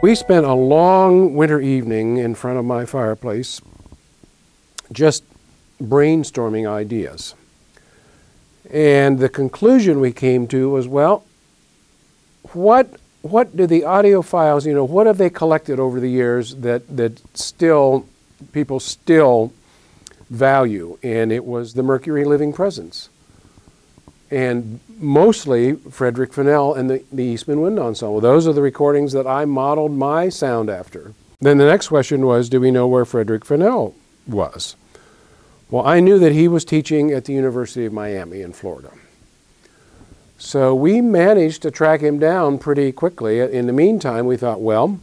We spent a long winter evening in front of my fireplace just brainstorming ideas. And the conclusion we came to was, well, what do the audiophiles, what have they collected over the years that people still value? And it was the Mercury Living Presence. And mostly Frederick Fennell and the Eastman Wind Ensemble. Those are the recordings that I modeled my sound after. Then the next question was, do we know where Frederick Fennell was? Well, I knew that he was teaching at the University of Miami in Florida. So we managed to track him down pretty quickly. In the meantime, we thought, well,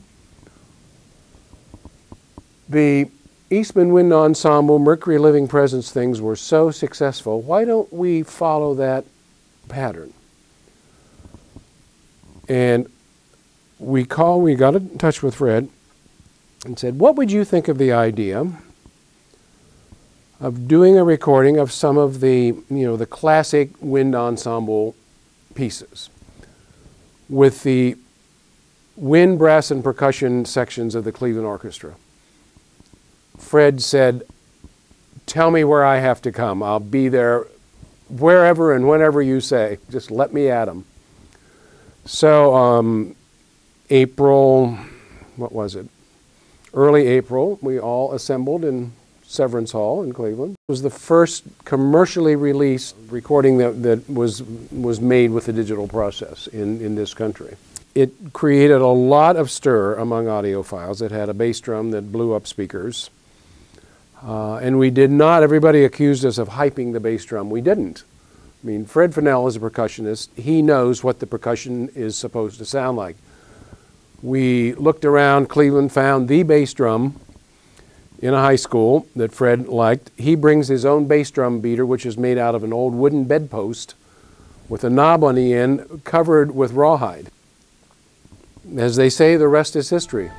the Eastman Wind Ensemble, Mercury Living Presence things were so successful, why don't we follow that pattern? And we got in touch with Fred and said, what would you think of the idea of doing a recording of some of the, the classic wind ensemble pieces with the wind, brass, and percussion sections of the Cleveland Orchestra? Fred said, tell me where I have to come. I'll be there wherever and whenever you say. Just let me at 'em. So April, what was it? Early April, we all assembled in Severance Hall in Cleveland. It was the first commercially released recording that was made with the digital process in this country. It created a lot of stir among audiophiles. It had a bass drum that blew up speakers. And we did not, everybody accused us of hyping the bass drum. We didn't. I mean, Fred Fennell is a percussionist. He knows what the percussion is supposed to sound like. We looked around Cleveland, found the bass drum in a high school that Fred liked. He brings his own bass drum beater, which is made out of an old wooden bedpost with a knob on the end covered with rawhide. As they say, the rest is history.